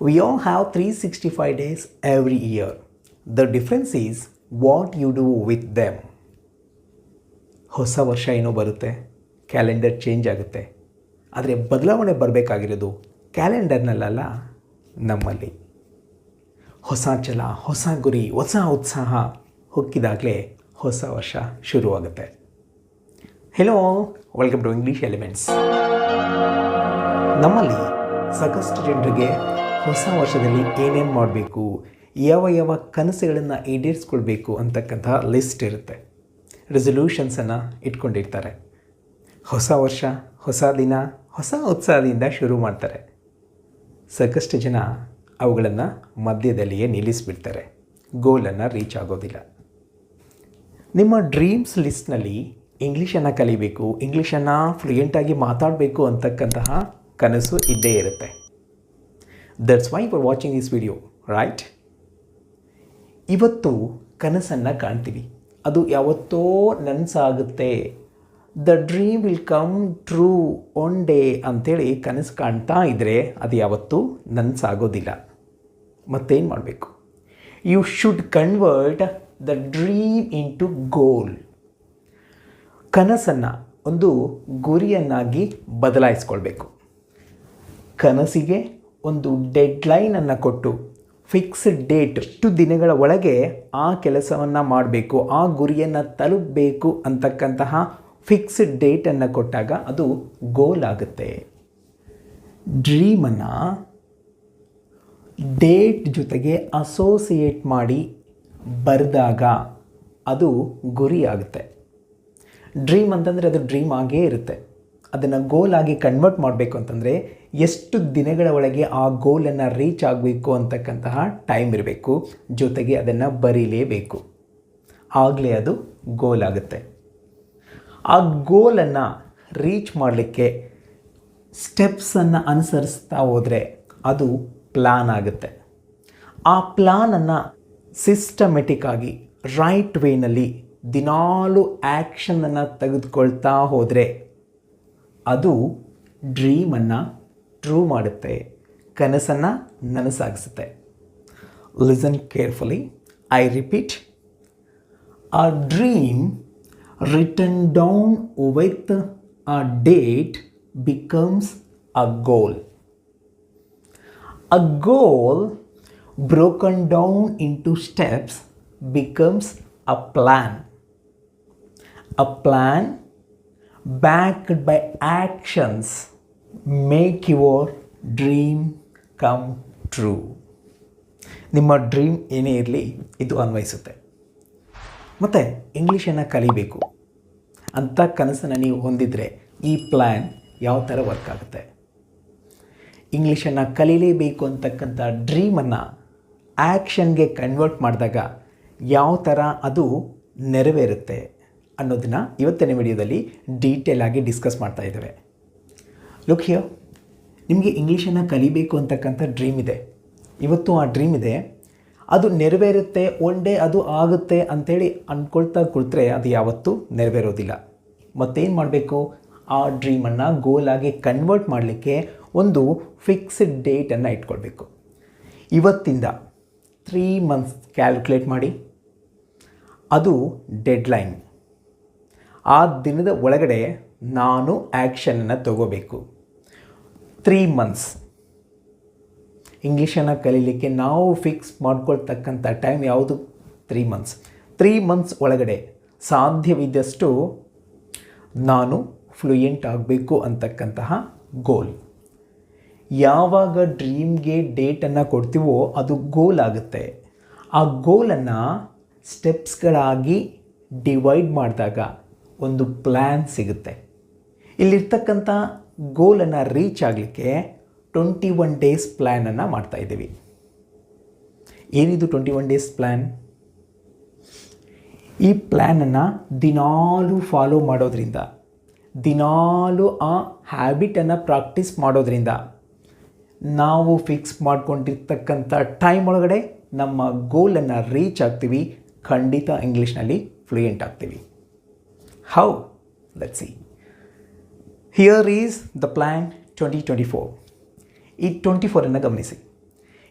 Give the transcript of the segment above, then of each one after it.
We all have 365 days every year. The difference is what you do with them. ಹೊಸ ವರ್ಷ ಏನೋ ಬರುತ್ತೆ, calendar change ಆಗುತ್ತೆ. ಆದರೆ ಬದಲಾವಣೆ ಬರಬೇಕಾಗಿರೋದು ಕ್ಯಾಲೆಂಡರ್ನಲ್ಲ, ನಮ್ಮಲ್ಲಿ. ಹೊಸ ಛಲ, ಹೊಸ ಗುರಿ, ಹೊಸ ಉತ್ಸಾಹ ಹೊಕ್ಕಿದಾಗಲೇ ಹೊಸ ವರ್ಷ ಶುರುವಾಗುತ್ತೆ. Hello, welcome to English Elements. ನಮ್ಮಲ್ಲಿ ಸಾಕಷ್ಟು ಜನರಿಗೆ ಹೊಸ ವರ್ಷದಲ್ಲಿ ಏನೇನು ಮಾಡಬೇಕು, ಯಾವ ಕನಸುಗಳನ್ನು ಈಡೇರಿಸ್ಕೊಳ್ಬೇಕು ಅಂತಕ್ಕಂತಹ ಲಿಸ್ಟ್ ಇರುತ್ತೆ. ರೆಸೊಲ್ಯೂಷನ್ಸನ್ನು ಇಟ್ಕೊಂಡಿರ್ತಾರೆ. ಹೊಸ ವರ್ಷ, ಹೊಸ ದಿನ, ಹೊಸ ಉತ್ಸಾಹದಿಂದ ಶುರು ಮಾಡ್ತಾರೆ. ಸಾಕಷ್ಟು ಜನ ಅವುಗಳನ್ನು ಮಧ್ಯದಲ್ಲಿಯೇ ನಿಲ್ಲಿಸಿಬಿಡ್ತಾರೆ, ಗೋಲನ್ನು ರೀಚ್ ಆಗೋದಿಲ್ಲ. ನಿಮ್ಮ ಡ್ರೀಮ್ಸ್ ಲಿಸ್ಟ್ನಲ್ಲಿ ಇಂಗ್ಲೀಷನ್ನು ಕಲಿಬೇಕು, ಇಂಗ್ಲೀಷನ್ನು ಫ್ಲೂಯೆಂಟಾಗಿ ಮಾತಾಡಬೇಕು ಅಂತಕ್ಕಂತಹ ಕನಸು ಇದ್ದೇ ಇರುತ್ತೆ. That's why for watching this video, right? ಇವತ್ತು ಕನಸನ್ನು ಕಾಣ್ತೀವಿ, ಅದು ಯಾವತ್ತೋ ನನಸಾಗುತ್ತೆ. The dream will come true one day ಅಂಥೇಳಿ ಕನಸು ಕಾಣ್ತಾ ಇದ್ದರೆ ಅದು ಯಾವತ್ತೂ ನನಸಾಗೋದಿಲ್ಲ. ಮತ್ತೇನು ಮಾಡಬೇಕು? You should convert the dream into goal. ಕನಸನ್ನು ಒಂದು ಗುರಿಯನ್ನಾಗಿ ಬದಲಾಯಿಸ್ಕೊಳ್ಬೇಕು. ಕನಸಿಗೆ ಒಂದು ಡೆಡ್ಲೈನನ್ನು ಕೊಟ್ಟು ಫಿಕ್ಸ್ಡ್ ಡೇಟ್, 2 ದಿನಗಳ ಒಳಗೆ ಆ ಕೆಲಸವನ್ನು ಮಾಡಬೇಕು, ಆ ಗುರಿಯನ್ನು ತಲುಪಬೇಕು ಅಂತಕ್ಕಂತಹ ಫಿಕ್ಸ್ಡ್ ಡೇಟನ್ನು ಕೊಟ್ಟಾಗ ಅದು ಗೋಲ್ ಆಗುತ್ತೆ. ಡ್ರೀಮನ್ನು ಡೇಟ್ ಜೊತೆಗೆ ಅಸೋಸಿಯೇಟ್ ಮಾಡಿ ಬರೆದಾಗ ಅದು ಗುರಿ ಆಗುತ್ತೆ. ಡ್ರೀಮ್ ಅಂತಂದರೆ ಅದು ಡ್ರೀಮ್ ಆಗೇ ಇರುತ್ತೆ. ಅದನ್ನು ಗೋಲ್ ಆಗಿ ಕನ್ವರ್ಟ್ ಮಾಡಬೇಕು ಅಂತಂದರೆ ಎಷ್ಟು ದಿನಗಳ ಒಳಗೆ ಆ ಗೋಲನ್ನು ರೀಚ್ ಆಗಬೇಕು ಅಂತಕ್ಕಂತಹ ಟೈಮ್ ಇರಬೇಕು, ಜೊತೆಗೆ ಅದನ್ನು ಬರೀಲೇಬೇಕು. ಆಗಲೇ ಅದು ಗೋಲ್ ಆಗುತ್ತೆ. ಆ ಗೋಲನ್ನು ರೀಚ್ ಮಾಡಲಿಕ್ಕೆ ಸ್ಟೆಪ್ಸನ್ನು ಅನುಸರಿಸ್ತಾ ಹೋದರೆ ಅದು ಪ್ಲ್ಯಾನ್ ಆಗುತ್ತೆ. ಆ ಪ್ಲ್ಯಾನನ್ನು ಸಿಸ್ಟಮೆಟಿಕ್ ಆಗಿ ರೈಟ್ ವೇನಲ್ಲಿ ದಿನಾಲು ಆ್ಯಕ್ಷನನ್ನು ತೆಗೆದುಕೊಳ್ತಾ ಹೋದರೆ ಅದು ಡ್ರೀಮನ್ನು ಟ್ರೂ ಮಾಡುತ್ತೆ, ಕನಸನ್ನು ನನಸಾಗಿಸುತ್ತೆ. Listen carefully, I repeat. A dream written down with a date becomes a goal. A goal broken down into steps becomes a plan. A plan backed by actions make your dream come true. ನಿಮ್ಮ dream ಏನೇ ಇರಲಿ ಇದು ಅನ್ವಯಿಸುತ್ತೆ. ಮತ್ತು ಇಂಗ್ಲೀಷನ್ನು ಕಲಿಬೇಕು ಅಂತ ಕನಸನ್ನು ನೀವು ಹೊಂದಿದರೆ ಈ ಪ್ಲ್ಯಾನ್ ಯಾವ ಥರ ವರ್ಕ್ ಆಗುತ್ತೆ? ಇಂಗ್ಲೀಷನ್ನು ಕಲೀಲೇಬೇಕು ಅಂತಕ್ಕಂಥ ಡ್ರೀಮನ್ನು ಆ್ಯಕ್ಷನ್ಗೆ ಕನ್ವರ್ಟ್ ಮಾಡಿದಾಗ ಯಾವ ಥರ ಅದು ನೆರವೇರುತ್ತೆ ಅನ್ನೋದನ್ನು ಇವತ್ತಿನ ವಿಡಿಯೋದಲ್ಲಿ ಡೀಟೇಲ್ ಆಗಿ ಡಿಸ್ಕಸ್ ಮಾಡ್ತಾ ಇದ್ದೇವೆ. ಲುಕ್ ಹಿಯರ್, ನಿಮಗೆ ಇಂಗ್ಲೀಷನ್ನು ಕಲಿಬೇಕು ಅಂತಕ್ಕಂಥ ಡ್ರೀಮ್ ಇದೆ. ಇವತ್ತು ಆ ಡ್ರೀಮ್ ಇದೆ, ಅದು ನೆರವೇರುತ್ತೆ, ಒನ್ ಡೇ ಅದು ಆಗುತ್ತೆ ಅಂಥೇಳಿ ಅಂದ್ಕೊಳ್ತಾ ಕುಳಿತರೆ ಅದು ಯಾವತ್ತೂ ನೆರವೇರೋದಿಲ್ಲ. ಮತ್ತೇನು ಮಾಡಬೇಕು? ಆ ಡ್ರೀಮನ್ನು ಗೋಲಾಗಿ ಕನ್ವರ್ಟ್ ಮಾಡಲಿಕ್ಕೆ ಒಂದು ಫಿಕ್ಸ್ಡ್ ಡೇಟನ್ನು ಇಟ್ಕೊಳ್ಬೇಕು. ಇವತ್ತಿಂದ 3 months ಕ್ಯಾಲ್ಕುಲೇಟ್ ಮಾಡಿ, ಅದು ಡೆಡ್ಲೈನ್. ಆ ದಿನದ ಒಳಗಡೆ ನಾನು ಆ್ಯಕ್ಷನನ್ನು ತಗೋಬೇಕು. 3 months ಇಂಗ್ಲೀಷನ್ನು ಕಲೀಲಿಕ್ಕೆ ನಾವು ಫಿಕ್ಸ್ ಮಾಡ್ಕೊಳ್ತಕ್ಕಂಥ ಟೈಮ್ ಯಾವುದು? 3 months. 3 months ಒಳಗಡೆ ಸಾಧ್ಯವಿದ್ದಷ್ಟು ನಾನು ಫ್ಲೂಯೆಂಟ್ ಆಗಬೇಕು ಅಂತಕ್ಕಂತಹ ಗೋಲ್. ಯಾವಾಗ ಡ್ರೀಮ್ಗೆ ಡೇಟನ್ನು ಕೊಡ್ತೀವೋ ಅದು ಗೋಲ್ ಆಗುತ್ತೆ. ಆ ಗೋಲನ್ನು ಸ್ಟೆಪ್ಸ್ಗಳಾಗಿ ಡಿವೈಡ್ ಮಾಡಿದಾಗ ಒಂದು ಪ್ಲ್ಯಾನ್ ಸಿಗುತ್ತೆ. ಇಲ್ಲಿರ್ತಕ್ಕಂಥ ಗೋಲನ್ನು ರೀಚ್ ಆಗಲಿಕ್ಕೆ 21 days ಪ್ಲ್ಯಾನನ್ನು ಮಾಡ್ತಾಯಿದ್ದೀವಿ. ಏನಿದು 21 days ಪ್ಲ್ಯಾನ್? ಈ ಪ್ಲ್ಯಾನನ್ನು ದಿನಾಲೂ ಫಾಲೋ ಮಾಡೋದ್ರಿಂದ, ದಿನಾಲೂ ಆ ಹ್ಯಾಬಿಟನ್ನು ಪ್ರಾಕ್ಟೀಸ್ ಮಾಡೋದ್ರಿಂದ ನಾವು ಫಿಕ್ಸ್ ಮಾಡ್ಕೊಂಡಿರ್ತಕ್ಕಂಥ ಟೈಮ್ ಒಳಗಡೆ ನಮ್ಮ ಗೋಲನ್ನು ರೀಚ್ ಆಗ್ತೀವಿ. ಖಂಡಿತ ಇಂಗ್ಲೀಷ್ನಲ್ಲಿ ಫ್ಲೂಯೆಂಟ್ ಆಗ್ತೀವಿ. How? Let's see. Here is the plan 2024. ಈ 24 ಗಮನಿಸಿ.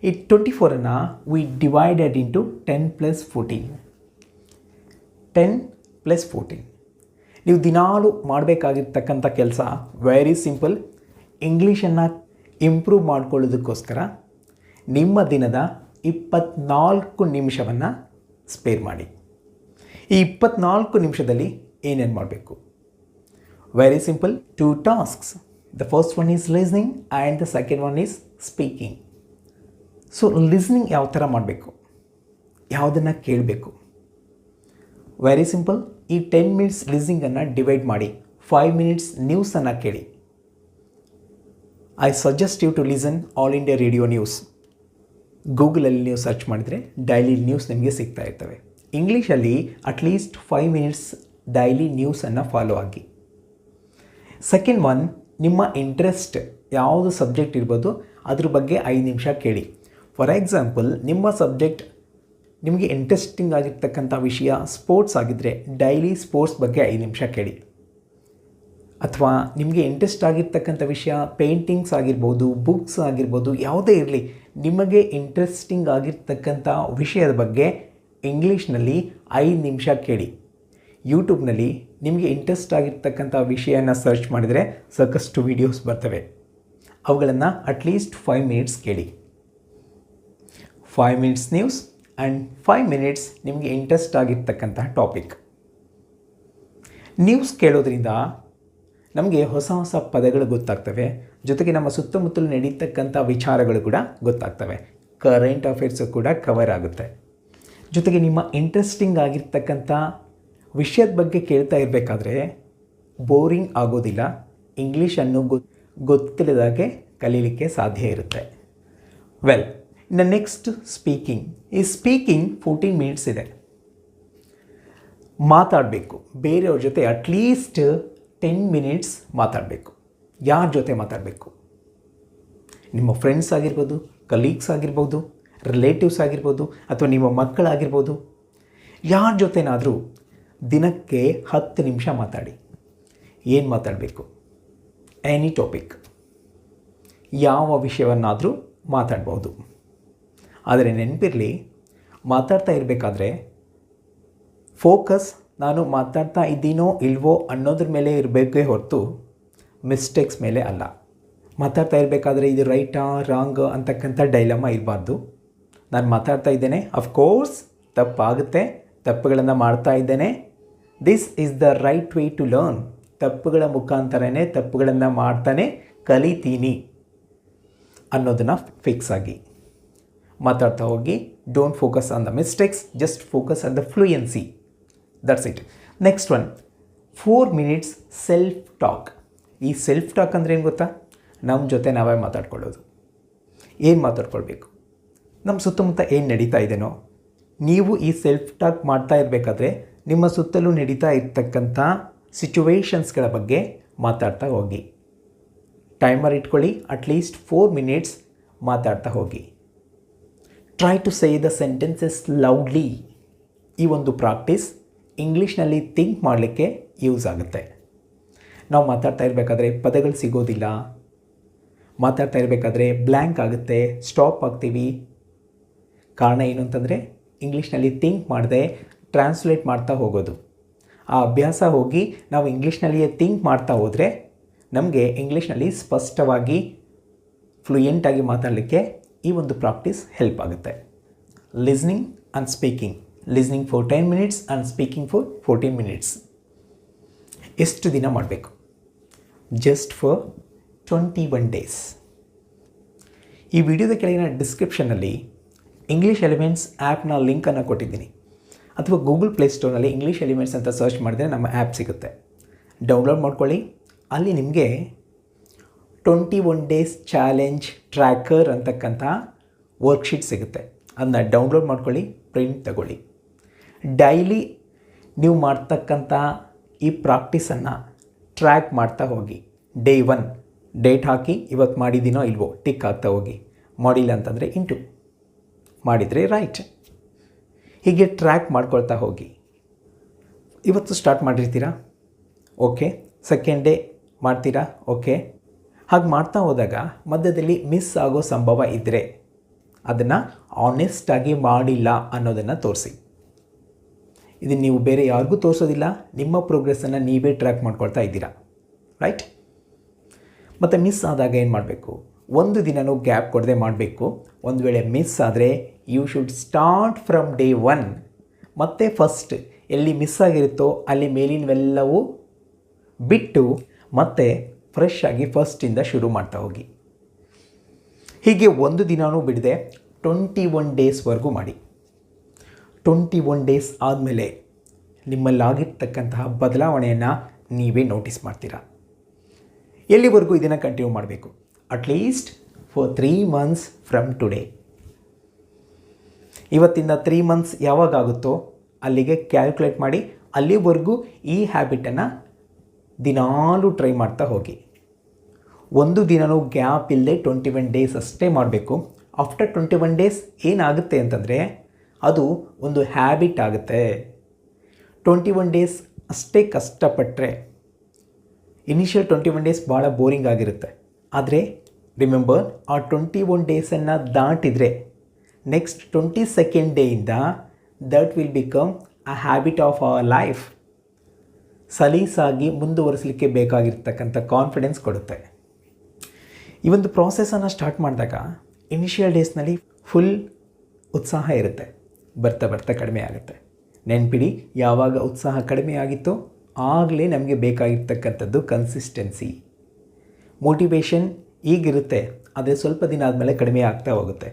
ಈ 24 ವಿ ಡಿವೈಡೆಡ್ ಇಂಟು 10+14. 10+14 ನೀವು ದಿನಾಲೂ ಮಾಡಬೇಕಾಗಿರ್ತಕ್ಕಂಥ ಕೆಲಸ ವೆರಿ ಸಿಂಪಲ್. ಇಂಗ್ಲೀಷನ್ನು ಇಂಪ್ರೂವ್ ಮಾಡ್ಕೊಳ್ಳೋದಕ್ಕೋಸ್ಕರ ನಿಮ್ಮ ದಿನದ 24 ನಿಮಿಷವನ್ನು ಸ್ಪೇರ್ ಮಾಡಿ. ಈ 24 ನಿಮಿಷದಲ್ಲಿ ಏನೇನು ಮಾಡಬೇಕು? Very simple, 2 tasks. The first one is listening and the second one is speaking. So listening ಯಾವ ಥರ ಮಾಡಬೇಕು, ಯಾವುದನ್ನು ಕೇಳಬೇಕು? ವೆರಿ ಸಿಂಪಲ್, ಈ 10 ಮಿನಿಟ್ಸ್ ಲಿಸ್ನಿಂಗನ್ನು ಡಿವೈಡ್ ಮಾಡಿ 5 ಮಿನಿಟ್ಸ್ ನ್ಯೂಸನ್ನು ಕೇಳಿ. I suggest you to listen All India Radio news. ಗೂಗಲಲ್ಲಿ ನೀವು ಸರ್ಚ್ ಮಾಡಿದರೆ ಡೈಲಿ ನ್ಯೂಸ್ ನಿಮಗೆ ಸಿಗ್ತಾ ಇರ್ತವೆ. ಇಂಗ್ಲೀಷಲ್ಲಿ ಅಟ್ಲೀಸ್ಟ್ 5 ಮಿನಿಟ್ಸ್ ಡೈಲಿ ನ್ಯೂಸನ್ನು ಫಾಲೋ ಆಗಿ. ಸೆಕೆಂಡ್ ಒನ್, ನಿಮ್ಮ ಇಂಟ್ರೆಸ್ಟ್ ಯಾವುದು ಸಬ್ಜೆಕ್ಟ್ ಇರ್ಬೋದು ಅದ್ರ ಬಗ್ಗೆ 5 ನಿಮಿಷ ಕೇಳಿ. ಫಾರ್ ಎಕ್ಸಾಂಪಲ್, ನಿಮ್ಮ ಸಬ್ಜೆಕ್ಟ್ ನಿಮಗೆ ಇಂಟ್ರೆಸ್ಟಿಂಗ್ ಆಗಿರ್ತಕ್ಕಂಥ ವಿಷಯ ಸ್ಪೋರ್ಟ್ಸ್ ಆಗಿದ್ದರೆ ಡೈಲಿ ಸ್ಪೋರ್ಟ್ಸ್ ಬಗ್ಗೆ 5 ನಿಮಿಷ ಕೇಳಿ. ಅಥವಾ ನಿಮಗೆ ಇಂಟ್ರೆಸ್ಟ್ ಆಗಿರ್ತಕ್ಕಂಥ ವಿಷಯ ಪೇಂಟಿಂಗ್ಸ್ ಆಗಿರ್ಬೋದು, ಬುಕ್ಸ್ ಆಗಿರ್ಬೋದು, ಯಾವುದೇ ಇರಲಿ, ನಿಮಗೆ ಇಂಟ್ರೆಸ್ಟಿಂಗ್ ಆಗಿರ್ತಕ್ಕಂಥ ವಿಷಯದ ಬಗ್ಗೆ ಇಂಗ್ಲೀಷ್ನಲ್ಲಿ 5 ನಿಮಿಷ ಕೇಳಿ. ಯೂಟ್ಯೂಬ್ನಲ್ಲಿ ನಿಮಗೆ ಇಂಟ್ರೆಸ್ಟ್ ಆಗಿರ್ತಕ್ಕಂಥ ವಿಷಯನ ಸರ್ಚ್ ಮಾಡಿದರೆ ಸಾಕಷ್ಟು ವೀಡಿಯೋಸ್ ಬರ್ತವೆ. ಅವುಗಳನ್ನು ಅಟ್ಲೀಸ್ಟ್ 5 ಮಿನಿಟ್ಸ್ ಕೇಳಿ. 5 ಮಿನಿಟ್ಸ್ ನ್ಯೂಸ್ ಆ್ಯಂಡ್ 5 ಮಿನಿಟ್ಸ್ ನಿಮಗೆ ಇಂಟ್ರೆಸ್ಟ್ ಆಗಿರ್ತಕ್ಕಂಥ ಟಾಪಿಕ್. ನ್ಯೂಸ್ ಕೇಳೋದ್ರಿಂದ ನಮಗೆ ಹೊಸ ಹೊಸ ಪದಗಳು ಗೊತ್ತಾಗ್ತವೆ, ಜೊತೆಗೆ ನಮ್ಮ ಸುತ್ತಮುತ್ತಲು ನಡೀತಕ್ಕಂಥ ವಿಚಾರಗಳು ಕೂಡ ಗೊತ್ತಾಗ್ತವೆ. ಕರೆಂಟ್ ಅಫೇರ್ಸು ಕೂಡ ಕವರ್ ಆಗುತ್ತೆ. ಜೊತೆಗೆ ನಿಮ್ಮ ಇಂಟ್ರೆಸ್ಟಿಂಗ್ ಆಗಿರ್ತಕ್ಕಂಥ ವಿಷಯದ ಬಗ್ಗೆ ಕೇಳ್ತಾ ಇರಬೇಕಾದ್ರೆ ಬೋರಿಂಗ್ ಆಗೋದಿಲ್ಲ. ಇಂಗ್ಲೀಷನ್ನು ಗೊತ್ತಿಲ್ಲದಾಗೆ ಕಲೀಲಿಕ್ಕೆ ಸಾಧ್ಯ ಇರುತ್ತೆ. ವೆಲ್, ಇನ್ನು ನೆಕ್ಸ್ಟ್ ಸ್ಪೀಕಿಂಗ್. ಈ ಸ್ಪೀಕಿಂಗ್ 14 ಮಿನಿಟ್ಸ್ ಇದೆ. ಮಾತಾಡಬೇಕು ಬೇರೆಯವ್ರ ಜೊತೆ ಅಟ್ಲೀಸ್ಟ್ 10 ಮಿನಿಟ್ಸ್ ಮಾತಾಡಬೇಕು. ಯಾರ ಜೊತೆ ಮಾತಾಡಬೇಕು? ನಿಮ್ಮ ಫ್ರೆಂಡ್ಸ್ ಆಗಿರ್ಬೋದು, ಕಲೀಗ್ಸ್ ಆಗಿರ್ಬೋದು, ರಿಲೇಟಿವ್ಸ್ ಆಗಿರ್ಬೋದು, ಅಥವಾ ನಿಮ್ಮ ಮಕ್ಕಳಾಗಿರ್ಬೋದು. ಯಾರ ಜೊತೆನಾದರೂ ದಿನಕ್ಕೆ 10 ನಿಮಿಷ ಮಾತಾಡಿ. ಏನು ಮಾತಾಡಬೇಕು? ಎನಿ ಟಾಪಿಕ್, ಯಾವ ವಿಷಯವನ್ನಾದರೂ ಮಾತಾಡ್ಬೋದು. ಆದರೆ ನೆನಪಿರಲಿ, ಮಾತಾಡ್ತಾ ಇರಬೇಕಾದ್ರೆ ಫೋಕಸ್ ನಾನು ಮಾತಾಡ್ತಾ ಇದ್ದೀನೋ ಇಲ್ವೋ ಅನ್ನೋದ್ರ ಮೇಲೆ ಇರಬೇಕೇ ಹೊರತು ಮಿಸ್ಟೇಕ್ಸ್ ಮೇಲೆ ಅಲ್ಲ. ಮಾತಾಡ್ತಾ ಇರಬೇಕಾದ್ರೆ ಇದು ರೈಟಾ ರಾಂಗ್ ಅಂತಕ್ಕಂಥ ಡೈಲಮ ಇರಬಾರ್ದು. ನಾನು ಮಾತಾಡ್ತಾ ಇದ್ದೇನೆ, ಅಫ್ಕೋರ್ಸ್ ತಪ್ಪಾಗುತ್ತೆ, ತಪ್ಪುಗಳನ್ನು ಮಾಡ್ತಾ ಇದ್ದೇನೆ, this is the right way to learn. ತಪ್ಪುಗಳ ಮುಖಾಂತರನೇ ತಪ್ಪುಗಳನ್ನು ಮಾಡ್ತಾನೆ ಕಲಿತೀನಿ ಅನ್ನೋದನ್ನು ಫಿಕ್ಸ್ ಆಗಿ ಮಾತಾಡ್ತಾ ಹೋಗಿ. Don't focus on the mistakes, just focus on the fluency. That's it. Next one, 4 minutes self talk. ಈ ಸೆಲ್ಫ್ ಟಾಕ್ ಅಂದರೆ ಏನು ಗೊತ್ತಾ? ನಮ್ಮ ಜೊತೆ ನಾವೇ ಮಾತಾಡ್ಕೊಳ್ಳೋದು. ಏನು ಮಾತಾಡ್ಕೊಳ್ಬೇಕು? ನಮ್ಮ ಸುತ್ತಮುತ್ತ ಏನು ನಡೀತಾ ಇದೆಯೋ, ನೀವು ಈ ಸೆಲ್ಫ್ ಟಾಕ್ ಮಾಡ್ತಾ ಇರಬೇಕಾದ್ರೆ ನಿಮ್ಮ ಸುತ್ತಲೂ ನಡೀತಾ ಇರ್ತಕ್ಕಂಥ ಸಿಚುವೇಶನ್ಸ್ಗಳ ಬಗ್ಗೆ ಮಾತಾಡ್ತಾ ಹೋಗಿ. ಟೈಮರ್ ಇಟ್ಕೊಳ್ಳಿ, ಅಟ್ಲೀಸ್ಟ್ 4 ಮಿನಿಟ್ಸ್ ಮಾತಾಡ್ತಾ ಹೋಗಿ. Try to say the sentences loudly. ಈ ಒಂದು ಪ್ರಾಕ್ಟೀಸ್ ಇಂಗ್ಲೀಷ್ನಲ್ಲಿ ಥಿಂಕ್ ಮಾಡಲಿಕ್ಕೆ ಯೂಸ್ ಆಗುತ್ತೆ. ನಾವು ಮಾತಾಡ್ತಾ ಇರಬೇಕಾದ್ರೆ ಪದಗಳು ಸಿಗೋದಿಲ್ಲ, ಮಾತಾಡ್ತಾ ಇರಬೇಕಾದ್ರೆ ಬ್ಲ್ಯಾಂಕ್ ಆಗುತ್ತೆ, ಸ್ಟಾಪ್ ಆಗ್ತೀವಿ. ಕಾರಣ ಏನು ಅಂತಂದರೆ ಇಂಗ್ಲೀಷ್ನಲ್ಲಿ ಥಿಂಕ್ ಮಾಡದೆ ಟ್ರಾನ್ಸ್ಲೇಟ್ ಮಾಡ್ತಾ ಹೋಗೋದು. ಆ ಅಭ್ಯಾಸ ಹೋಗಿ ನಾವು ಇಂಗ್ಲೀಷ್ನಲ್ಲಿಯೇ ಥಿಂಕ್ ಮಾಡ್ತಾ ಹೋದರೆ ನಮಗೆ ಇಂಗ್ಲೀಷ್ನಲ್ಲಿ ಸ್ಪಷ್ಟವಾಗಿ ಫ್ಲೂಯೆಂಟಾಗಿ ಮಾತಾಡಲಿಕ್ಕೆ ಈ ಒಂದು ಪ್ರಾಕ್ಟೀಸ್ ಹೆಲ್ಪ್ ಆಗುತ್ತೆ. Listening and speaking. Listening for 10 minutes and speaking for 14 minutes. ಎಷ್ಟು ದಿನ ಮಾಡಬೇಕು? Just for 21 days. ಈ ವಿಡಿಯೋದ ಕೆಳಗಿನ ಡಿಸ್ಕ್ರಿಪ್ಷನ್ನಲ್ಲಿ ಇಂಗ್ಲೀಷ್ ಎಲಿಮೆಂಟ್ಸ್ ಆ್ಯಪ್ನ ಲಿಂಕನ್ನು ಕೊಟ್ಟಿದ್ದೀನಿ. ಅಥವಾ ಗೂಗಲ್ ಪ್ಲೇಸ್ಟೋರ್ನಲ್ಲಿ ಇಂಗ್ಲೀಷ್ ಎಲಿಮೆಂಟ್ಸ್ ಅಂತ ಸರ್ಚ್ ಮಾಡಿದ್ರೆ ನಮ್ಮ ಆ್ಯಪ್ ಸಿಗುತ್ತೆ. ಡೌನ್ಲೋಡ್ ಮಾಡ್ಕೊಳ್ಳಿ. ಅಲ್ಲಿ ನಿಮಗೆ 21 ಡೇಸ್ ಚಾಲೆಂಜ್ ಟ್ರ್ಯಾಕರ್ ಅಂತಕ್ಕಂಥ ವರ್ಕ್ಶೀಟ್ ಸಿಗುತ್ತೆ. ಅದನ್ನ ಡೌನ್ಲೋಡ್ ಮಾಡ್ಕೊಳ್ಳಿ, ಪ್ರಿಂಟ್ ತಗೊಳ್ಳಿ. ಡೈಲಿ ನೀವು ಮಾಡ್ತಕ್ಕಂಥ ಈ ಪ್ರಾಕ್ಟೀಸನ್ನು ಟ್ರ್ಯಾಕ್ ಮಾಡ್ತಾ ಹೋಗಿ. ಡೇ 1 ಡೇಟ್ ಹಾಕಿ ಇವತ್ತು ಮಾಡಿದ್ದೀನೋ ಇಲ್ವೋ ಟಿಕ್ ಆಗ್ತಾ ಹೋಗಿ. ಮಾಡಿಲ್ಲ ಅಂತಂದರೆ ಇಂಟು, ಮಾಡಿದರೆ ರೈಟ್. ಹೀಗೆ ಟ್ರ್ಯಾಕ್ ಮಾಡ್ಕೊಳ್ತಾ ಹೋಗಿ. ಇವತ್ತು ಸ್ಟಾರ್ಟ್ ಮಾಡಿರ್ತೀರಾ, ಓಕೆ. ಸೆಕೆಂಡ್ ಡೇ ಮಾಡ್ತೀರಾ, ಓಕೆ. ಹಾಗೆ ಮಾಡ್ತಾ ಹೋದಾಗ ಮಧ್ಯದಲ್ಲಿ ಮಿಸ್ ಆಗೋ ಸಂಭವ ಇದ್ದರೆ ಅದನ್ನು ಆನೆಸ್ಟಾಗಿ ಮಾಡಿಲ್ಲ ಅನ್ನೋದನ್ನು ತೋರಿಸಿ. ಇದನ್ನು ನೀವು ಬೇರೆ ಯಾರಿಗೂ ತೋರಿಸೋದಿಲ್ಲ, ನಿಮ್ಮ ಪ್ರೋಗ್ರೆಸ್ಸನ್ನು ನೀವೇ ಟ್ರ್ಯಾಕ್ ಮಾಡ್ಕೊಳ್ತಾ ಇದ್ದೀರಾ, ರೈಟ್? ಮತ್ತು ಮಿಸ್ ಆದಾಗ ಏನು ಮಾಡಬೇಕು? ಒಂದು ದಿನವೂ ಗ್ಯಾಪ್ ಕೊಡದೆ ಮಾಡಬೇಕು. ಒಂದು ವೇಳೆ ಮಿಸ್ ಆದರೆ you should start from day 1. ಮತ್ತೆ ಫಸ್ಟ್ ಎಲ್ಲಿ ಮಿಸ್ ಆಗಿರುತ್ತೋ ಅಲ್ಲಿ ಮೇಲಿನವೆಲ್ಲವೂ ಬಿಟ್ಟು ಮತ್ತೆ ಫ್ರೆಶ್ ಆಗಿ ಫಸ್ಟಿಂದ ಶುರು ಮಾಡ್ತಾ ಹೋಗಿ. ಹೀಗೆ ಒಂದು ದಿನವೂ ಬಿಡದೆ 21 ಡೇಸ್ವರೆಗೂ ಮಾಡಿ. 21 ಡೇಸ್ ಆದಮೇಲೆ ನಿಮ್ಮಲ್ಲಾಗಿರ್ತಕ್ಕಂತಹ ಬದಲಾವಣೆಯನ್ನು ನೀವೇ ನೋಟಿಸ್ ಮಾಡ್ತೀರಾ. ಎಲ್ಲಿವರೆಗೂ ಇದನ್ನು ಕಂಟಿನ್ಯೂ ಮಾಡಬೇಕು? At least for 3 months from today. ಇವತ್ತಿಂದ 3 ಮಂತ್ಸ್ ಯಾವಾಗ ಆಗುತ್ತೋ ಅಲ್ಲಿಗೆ ಕ್ಯಾಲ್ಕುಲೇಟ್ ಮಾಡಿ, ಅಲ್ಲಿವರೆಗೂ ಈ ಹ್ಯಾಬಿಟನ್ನು ದಿನಾಲೂ ಟ್ರೈ ಮಾಡ್ತಾ ಹೋಗಿ. ಒಂದು ದಿನವೂ ಗ್ಯಾಪ್ ಇಲ್ಲದೆ 21 ಡೇಸ್ ಅಷ್ಟೇ ಮಾಡಬೇಕು. ಆಫ್ಟರ್ 21 ಡೇಸ್ ಏನಾಗುತ್ತೆ ಅಂತಂದರೆ ಅದು ಒಂದು ಹ್ಯಾಬಿಟ್ ಆಗುತ್ತೆ. 21 ಡೇಸ್ ಅಷ್ಟೇ ಕಷ್ಟಪಟ್ಟರೆ ಇನಿಷಿಯಲ್ 21 ಡೇಸ್ ಭಾಳ ಬೋರಿಂಗ್ ಆಗಿರುತ್ತೆ. ಆದರೆ ರಿಮೆಂಬರ್, ಆ 21 ಡೇಸನ್ನು ದಾಟಿದರೆ ನೆಕ್ಸ್ಟ್ 22nd ಡೇಯಿಂದ that will become a habit of our life. ಸಲೀಸಾಗಿ ಮುಂದುವರಿಸಲಿಕ್ಕೆ ಬೇಕಾಗಿರ್ತಕ್ಕಂಥ ಕಾನ್ಫಿಡೆನ್ಸ್ ಕೊಡುತ್ತೆ. ಈ ಒಂದು ಪ್ರಾಸೆಸನ್ನು ಸ್ಟಾರ್ಟ್ ಮಾಡಿದಾಗ ಇನಿಷಿಯಲ್ ಡೇಸ್ನಲ್ಲಿ ಫುಲ್ ಉತ್ಸಾಹ ಇರುತ್ತೆ, ಬರ್ತಾ ಬರ್ತಾ ಕಡಿಮೆ ಆಗುತ್ತೆ. ನೆನ್ಪಿಡಿ, ಯಾವಾಗ ಉತ್ಸಾಹ ಕಡಿಮೆ ಆಗಿತ್ತೋ ಆಗಲೇ ನಮಗೆ ಬೇಕಾಗಿರ್ತಕ್ಕಂಥದ್ದು ಕನ್ಸಿಸ್ಟೆನ್ಸಿ. ಮೋಟಿವೇಶನ್ ಈಗಿರುತ್ತೆ, ಆದರೆ ಸ್ವಲ್ಪ ದಿನ ಆದಮೇಲೆ ಕಡಿಮೆ ಆಗ್ತಾ ಹೋಗುತ್ತೆ.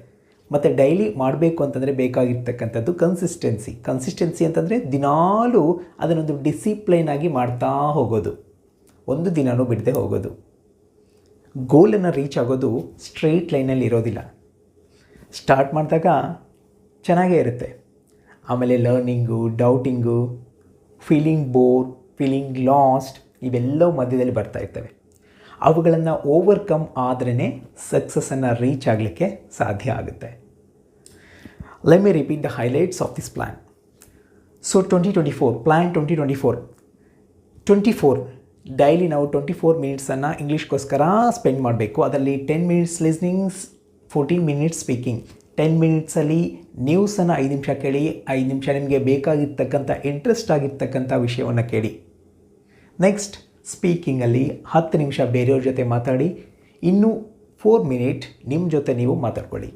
ಮತ್ತು ಡೈಲಿ ಮಾಡಬೇಕು ಅಂತಂದರೆ ಬೇಕಾಗಿರ್ತಕ್ಕಂಥದ್ದು ಕನ್ಸಿಸ್ಟೆನ್ಸಿ. ಕನ್ಸಿಸ್ಟೆನ್ಸಿ ಅಂತಂದರೆ ದಿನಾಲೂ ಅದನ್ನೊಂದು ಡಿಸಿಪ್ಲೈನ್ ಆಗಿ ಮಾಡ್ತಾ ಹೋಗೋದು, ಒಂದು ದಿನವೂ ಬಿಡದೆ ಹೋಗೋದು. ಗೋಲನ್ನು ರೀಚ್ ಆಗೋದು ಸ್ಟ್ರೈಟ್ ಲೈನಲ್ಲಿ ಇರೋದಿಲ್ಲ. ಸ್ಟಾರ್ಟ್ ಮಾಡಿದಾಗ ಚೆನ್ನಾಗೇ ಇರುತ್ತೆ, ಆಮೇಲೆ learning, doubting, feeling bore, feeling lost ಇವೆಲ್ಲವೂ ಮಧ್ಯದಲ್ಲಿ ಬರ್ತಾ ಇರ್ತವೆ. ಅವುಗಳನ್ನು ಓವರ್ಕಮ್ ಆದ್ರೇ ಸಕ್ಸಸ್ಸನ್ನು ರೀಚ್ ಆಗಲಿಕ್ಕೆ ಸಾಧ್ಯ ಆಗುತ್ತೆ. Let me repeat the highlights of this plan. So 2024 plan 2024 daily ನಾವು 24 ಮಿನಿಟ್ಸನ್ನು ಇಂಗ್ಲೀಷ್ಗೋಸ್ಕರ ಸ್ಪೆಂಡ್ ಮಾಡಬೇಕು. ಅದರಲ್ಲಿ 10 ಮಿನಿಟ್ಸ್ ಲಿಸ್ನಿಂಗ್ಸ್, 14 ಮಿನಿಟ್ಸ್ ಸ್ಪೀಕಿಂಗ್. 10 ಮಿನಿಟ್ಸಲ್ಲಿ ನ್ಯೂಸನ್ನು 5 ನಿಮಿಷ ಕೇಳಿ, 5 ನಿಮಿಷ ನಿಮಗೆ ಬೇಕಾಗಿರ್ತಕ್ಕಂಥ ಇಂಟ್ರೆಸ್ಟ್ ಆಗಿರ್ತಕ್ಕಂಥ ವಿಷಯವನ್ನು ಕೇಳಿ. ನೆಕ್ಸ್ಟ್ ಸ್ಪೀಕಿಂಗಲ್ಲಿ 10 ನಿಮಿಷ ಬೇರೆಯವ್ರ ಜೊತೆ ಮಾತಾಡಿ, ಇನ್ನೂ 4 ಮಿನಿಟ್ ನಿಮ್ಮ ಜೊತೆ ನೀವು ಮಾತಾಡ್ಕೊಳ್ಳಿ.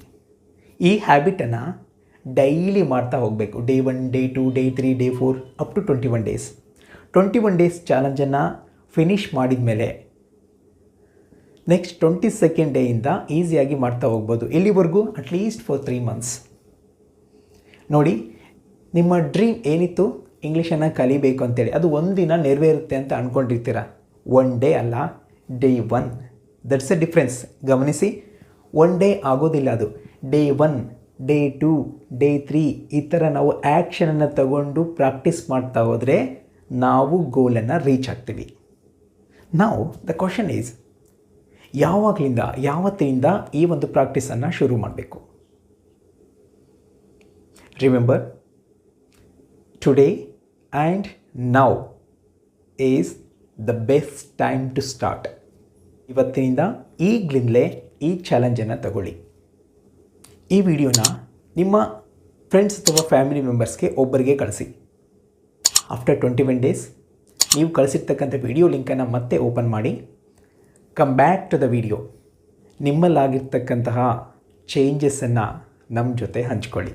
ಈ ಹ್ಯಾಬಿಟನ್ನು ಡೈಲಿ ಮಾಡ್ತಾ ಹೋಗಬೇಕು. Day 1, day 2, day 3, day 4 up to 21 days. 21 days ಚಾಲೆಂಜನ್ನು ಫಿನಿಷ್ ಮಾಡಿದ ಮೇಲೆ ನೆಕ್ಸ್ಟ್ 22nd ಡೇಯಿಂದ ಈಸಿಯಾಗಿ ಮಾಡ್ತಾ ಹೋಗ್ಬೋದು. ಎಲ್ಲಿವರೆಗೂ? At least for 3 months. ನೋಡಿ, ನಿಮ್ಮ ಡ್ರೀಮ್ ಏನಿತ್ತು ಇಂಗ್ಲೀಷನ್ನು ಕಲಿಬೇಕು ಅಂತೇಳಿ, ಅದು ಒಂದಿನ ನೆರವೇರುತ್ತೆ ಅಂತ ಅಂದ್ಕೊಂಡಿರ್ತೀರ. 1 ಡೇ ಅಲ್ಲ, ಡೇ 1. That's A difference. ಗಮನಿಸಿ, 1 ಡೇ ಆಗೋದಿಲ್ಲ, ಅದು ಡೇ 1, ಡೇ 2, ಡೇ 3 ಈ ಥರ ನಾವು ಆ್ಯಕ್ಷನನ್ನು ತಗೊಂಡು ಪ್ರಾಕ್ಟೀಸ್ ಮಾಡ್ತಾ ಹೋದರೆ ನಾವು ಗೋಲನ್ನು ರೀಚ್ ಆಗ್ತೀವಿ. ನಾವು ದ ಕ್ವಶನ್ ಈಸ್, ಯಾವತ್ತಿಂದ ಈ ಒಂದು ಪ್ರಾಕ್ಟೀಸನ್ನು ಶುರು ಮಾಡಬೇಕು? Remember, today and now is the best time to start. ಇವತ್ತಿನಿಂದ ಈಗಲಿಂದಲೇ ಈ ಚಾಲೆಂಜನ್ನು ತಗೊಳ್ಳಿ. ಈ ವಿಡಿಯೋನ ನಿಮ್ಮ ಫ್ರೆಂಡ್ಸ್ ಅಥವಾ ಫ್ಯಾಮಿಲಿ ಮೆಂಬರ್ಸ್ಗೆ ಒಬ್ಬರಿಗೆ ಕಳಿಸಿ. ಆಫ್ಟರ್ 21 ಡೇಸ್ ನೀವು ಕಳಿಸಿರ್ತಕ್ಕಂಥ ವಿಡಿಯೋ ಲಿಂಕನ್ನು ಮತ್ತೆ ಓಪನ್ ಮಾಡಿ, come back to the video. ನಿಮ್ಮಲ್ಲಾಗಿರ್ತಕ್ಕಂತಹ ಚೇಂಜಸ್ಸನ್ನು ನಮ್ಮ ಜೊತೆ ಹಂಚ್ಕೊಳ್ಳಿ.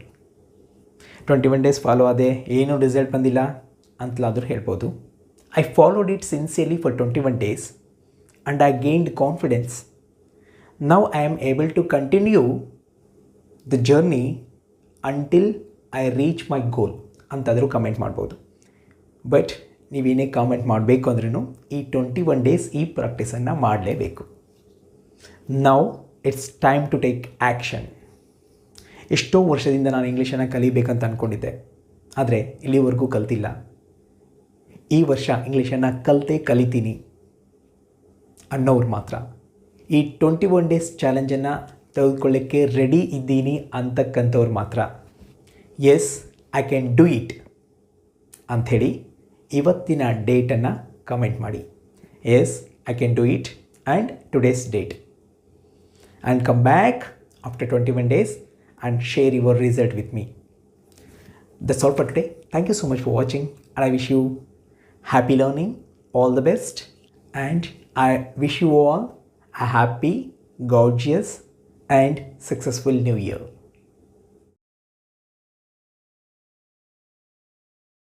21 ಡೇಸ್ ಫಾಲೋ ಆದೆ, ಏನೂ ರಿಸಲ್ಟ್ ಬಂದಿಲ್ಲ ಅಂತಲಾದರೂ ಹೇಳ್ಬೋದು. I followed it sincerely for 21 days and I gained confidence. Now I am able to continue the journey until I reach my goal ಅಂತಾದರೂ ಕಮೆಂಟ್ ಮಾಡ್ಬೋದು. ಬಟ್ ನೀವೇನೇ ಕಾಮೆಂಟ್ ಮಾಡಬೇಕು ಅಂದ್ರೂ ಈ 21 ಡೇಸ್ ಈ ಪ್ರಾಕ್ಟೀಸನ್ನು ಮಾಡಲೇಬೇಕು. Now it's time to take action. ಎಷ್ಟೋ ವರ್ಷದಿಂದ ನಾನು ಇಂಗ್ಲೀಷನ್ನು ಕಲಿಬೇಕಂತ ಅಂದ್ಕೊಂಡಿದ್ದೆ, ಆದರೆ ಇಲ್ಲಿವರೆಗೂ ಕಲ್ತಿಲ್ಲ. ಈ ವರ್ಷ ಇಂಗ್ಲೀಷನ್ನು ಕಲಿತೀನಿ ಅನ್ನೋರು ಮಾತ್ರ ಈ 21 ಡೇಸ್ ಚಾಲೆಂಜನ್ನು ತೆಗೆದುಕೊಳ್ಳೋಕ್ಕೆ ರೆಡಿ ಇದ್ದೀನಿ ಅಂತಕ್ಕಂಥವ್ರು ಮಾತ್ರ yes I can do it ಅಂಥೇಳಿ ಇವತ್ತಿನ ಡೇಟನ್ನು ಕಮೆಂಟ್ ಮಾಡಿ. Yes I can do it and today's date, and come back after 21 days and share your result with me. That's all for today. Thank you so much for watching, and I wish you happy learning, all the best, and I wish you all a happy, gorgeous, and successful new year.